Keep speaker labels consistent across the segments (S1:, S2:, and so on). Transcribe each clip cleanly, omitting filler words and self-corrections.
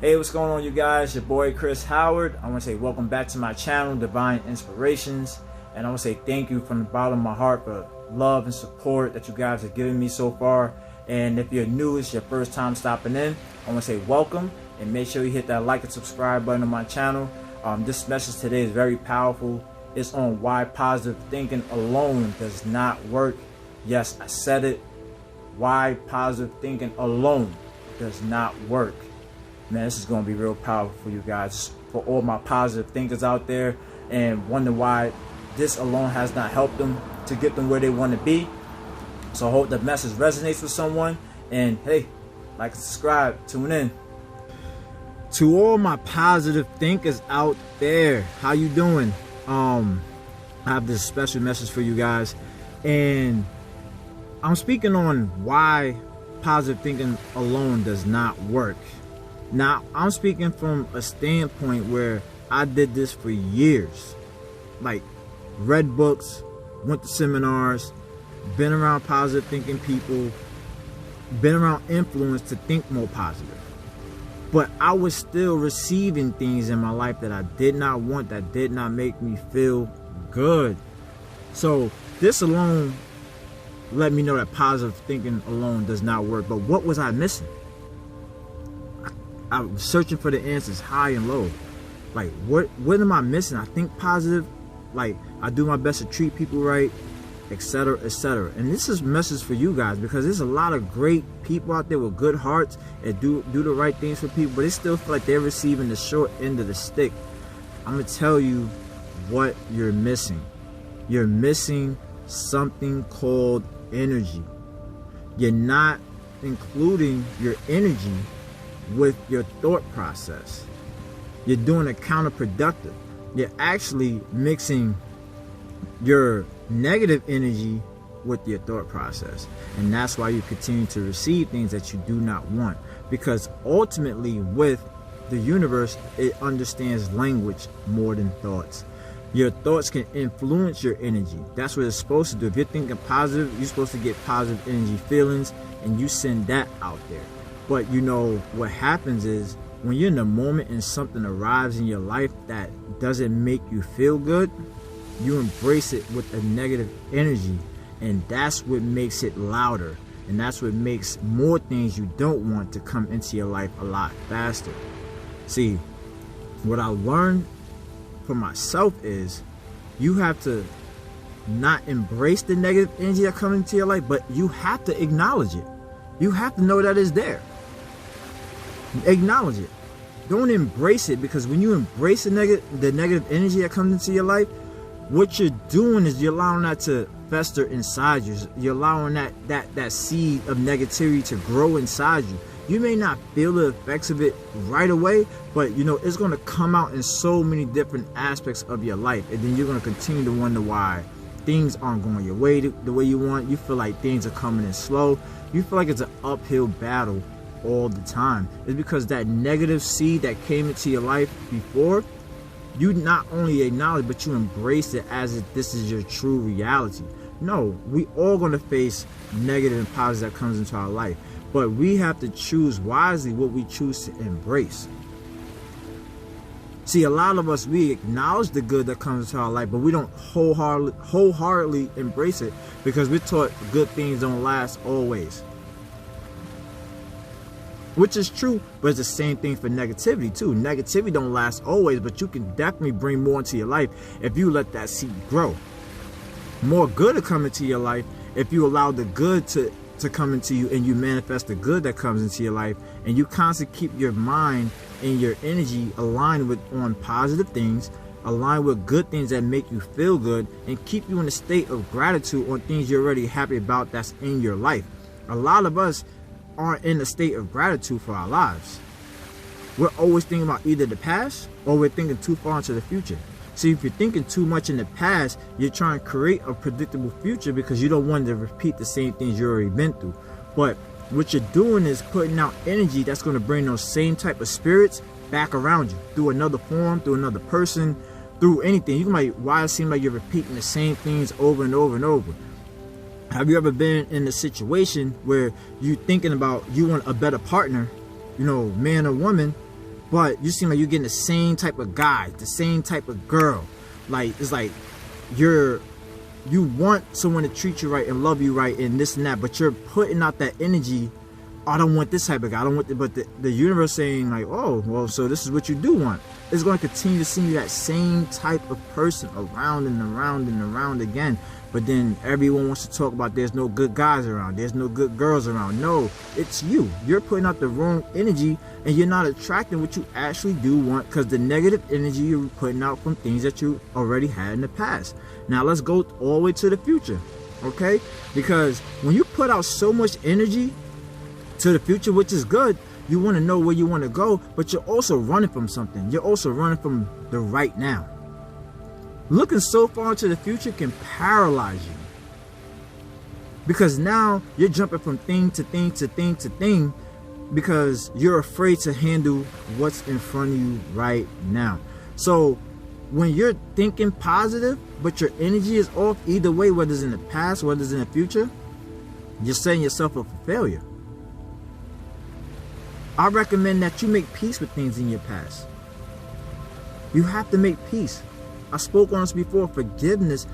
S1: Hey, what's going on, you guys? Your boy Chris Howard. I want to say welcome back to my channel, Divine Inspirations, and I want to say thank you from the bottom of my heart for love and support that you guys have given me so far. And if you're new, it's your first time stopping in, I want to say welcome, and make sure you hit that like and subscribe button on my channel. This message today is very powerful. It's on why positive thinking alone does not work. Yes, I said it. Why positive thinking alone does not work. Man, this is going to be real powerful for you guys, for all my positive thinkers out there, and wonder why this alone has not helped them to get them where they want to be. So I hope the message resonates with someone, and hey, like and subscribe, tune in. To all my positive thinkers out there, how you doing? I have this special message for you guys, and I'm speaking on why positive thinking alone does not work. Now, I'm speaking from a standpoint where I did this for years. Like, read books, went to seminars, been around positive thinking people, been around influence to think more positive. But I was still receiving things in my life that I did not want, that did not make me feel good. So this alone let me know that positive thinking alone does not work. But what was I missing? I was searching for the answers high and low. Like, what am I missing? I think positive, like I do my best to treat people right, etc., etc. And this is a message for you guys, because there's a lot of great people out there with good hearts and do the right things for people, but they still feel like they're receiving the short end of the stick. I'm gonna tell you what you're missing. You're missing something called energy. You're not including your energy with your thought process. You're doing it counterproductive. You're actually mixing your negative energy with your thought process, and that's why you continue to receive things that you do not want, because ultimately with the universe, it understands language more than thoughts. Your thoughts can influence your energy. That's what it's supposed to do. If you're thinking positive, you're supposed to get positive energy feelings, and you send that out there. But you know what happens is, when you're in the moment and something arrives in your life that doesn't make you feel good, you embrace it with a negative energy, and that's what makes it louder, and that's what makes more things you don't want to come into your life a lot faster. See, what I learned for myself is, you have to not embrace the negative energy that comes into your life, but you have to acknowledge it. You have to know that it's there. Acknowledge it. Don't embrace it, because when you embrace the negative energy that comes into your life, what you're doing is you're allowing that to fester inside you. You're allowing that seed of negativity to grow inside you. You may not feel the effects of it right away, but you know it's going to come out in so many different aspects of your life, and then you're going to continue to wonder why things aren't going your way the way you want. You feel like things are coming in slow. You feel like it's an uphill battle all the time. It's because that negative seed that came into your life before, you not only acknowledge, but you embrace it as if this is your true reality. No, we all going to face negative and positive that comes into our life, but we have to choose wisely what we choose to embrace. See, a lot of us, we acknowledge the good that comes into our life, but we don't wholeheartedly embrace it, because we're taught good things don't last always. Which is true, but it's the same thing for negativity too. Negativity don't last always, but you can definitely bring more into your life if you let that seed grow. More good will come into your life if you allow the good to come into you, and you manifest the good that comes into your life, and you constantly keep your mind and your energy aligned on positive things, aligned with good things that make you feel good, and keep you in a state of gratitude on things you're already happy about that's in your life. A lot of us aren't in a state of gratitude for our lives. We're always thinking about either the past, or we're thinking too far into the future. See, if you're thinking too much in the past, you're trying to create a predictable future, because you don't want to repeat the same things you already been through. But what you're doing is putting out energy that's going to bring those same type of spirits back around you, through another form, through another person, through anything. You might, why it seems like you're repeating the same things over and over and over. Have you ever been in a situation where you thinking about you want a better partner, you know, man or woman, but you seem like you're getting the same type of guy, the same type of girl. Like, it's like you want someone to treat you right and love you right and this and that, but you're putting out that energy. I don't want this type of guy. I don't want but the universe saying like, oh, well, so this is what you do want. It's going to continue to send you that same type of person around and around and around again. But then everyone wants to talk about there's no good guys around, there's no good girls around. No, it's you. You're putting out the wrong energy and you're not attracting what you actually do want, because the negative energy you're putting out from things that you already had in the past. Now let's go all the way to the future, okay? Because when you put out so much energy to the future, which is good, you want to know where you want to go, but you're also running from something. You're also running from the right now. Looking so far into the future can paralyze you, because now you're jumping from thing to thing to thing to thing because you're afraid to handle what's in front of you right now. So when you're thinking positive but your energy is off, either way, whether it's in the past, whether it's in the future, you're setting yourself up for failure. I recommend that you make peace with things in your past. You have to make peace. I spoke on this before. Forgiveness,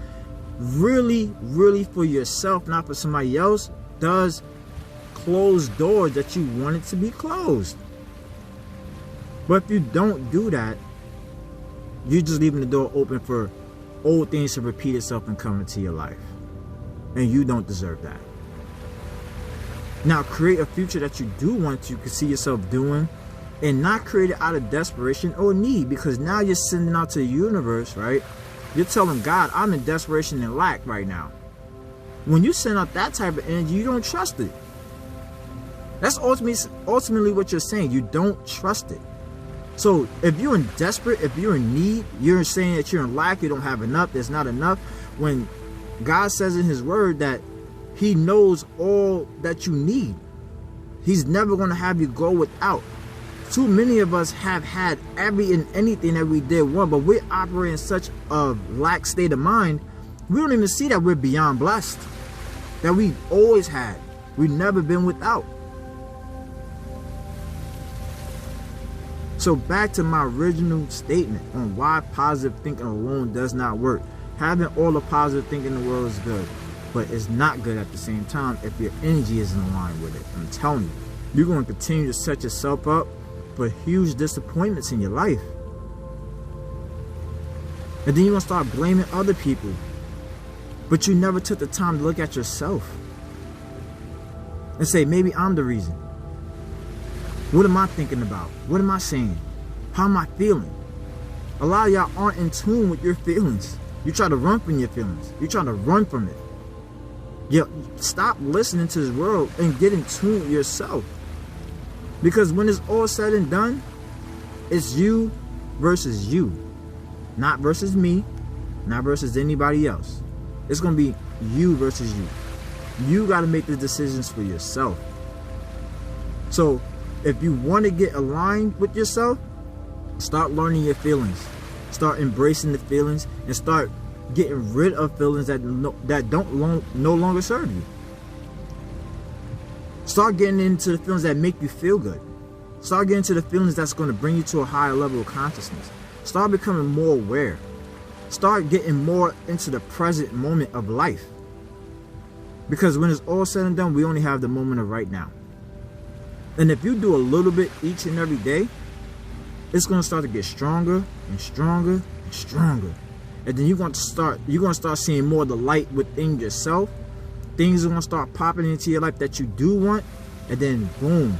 S1: really, really for yourself, not for somebody else, does close doors that you wanted to be closed. But if you don't do that, you're just leaving the door open for old things to repeat itself and come into your life. And you don't deserve that. Now create a future that you do want to see yourself doing, and not create it out of desperation or need, because now you're sending out to the universe, right? You're telling God, I'm in desperation and lack right now. When you send out that type of energy, you don't trust it. That's ultimately what you're saying. You don't trust it. So if you're if you're in need, you're saying that you're in lack, you don't have enough, there's not enough. When God says in his word that he knows all that you need, he's never going to have you go without. Too many of us have had every and anything that we did want, but we're operating in such a lack state of mind, we don't even see that we're beyond blessed, that we've always had. We've never been without. So back to my original statement on why positive thinking alone does not work. Having all the positive thinking in the world is good, but it's not good at the same time if your energy isn't aligned with it. I'm telling you, you're going to continue to set yourself up for huge disappointments in your life. And then you're going to start blaming other people, but you never took the time to look at yourself and say, maybe I'm the reason. What am I thinking about? What am I saying? How am I feeling? A lot of y'all aren't in tune with your feelings. You try to run from your feelings. You try to run from it. Stop listening to this world and get in tune with yourself. Because when it's all said and done, it's you versus you. Not versus me, not versus anybody else. It's going to be you versus you. You got to make the decisions for yourself. So if you want to get aligned with yourself, start learning your feelings. Start embracing the feelings and start getting rid of feelings that no longer serve you. Start getting into the feelings that make you feel good. Start getting into the feelings that's going to bring you to a higher level of consciousness. Start becoming more aware. Start getting more into the present moment of life. Because when it's all said and done, we only have the moment of right now. And if you do a little bit each and every day, it's going to start to get stronger and stronger and stronger. And then you're going to start seeing more of the light within yourself. Things are going to start popping into your life that you do want. And then boom,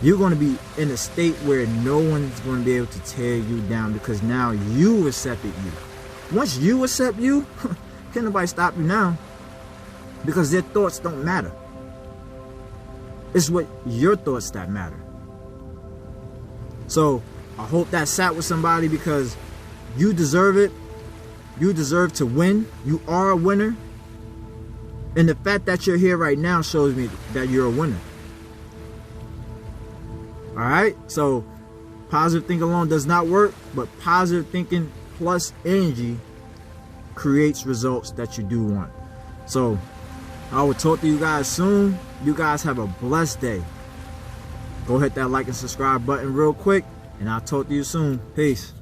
S1: you're going to be in a state where no one's going to be able to tear you down, because now you accepted you. Once you accept you, can't nobody stop you now, because their thoughts don't matter. It's what your thoughts that matter. So I hope that sat with somebody, because you deserve it. You deserve to win. You are a winner. And the fact that you're here right now shows me that you're a winner. Alright? So positive thinking alone does not work, but positive thinking plus energy creates results that you do want. So I will talk to you guys soon. You guys have a blessed day. Go hit that like and subscribe button real quick, and I'll talk to you soon. Peace.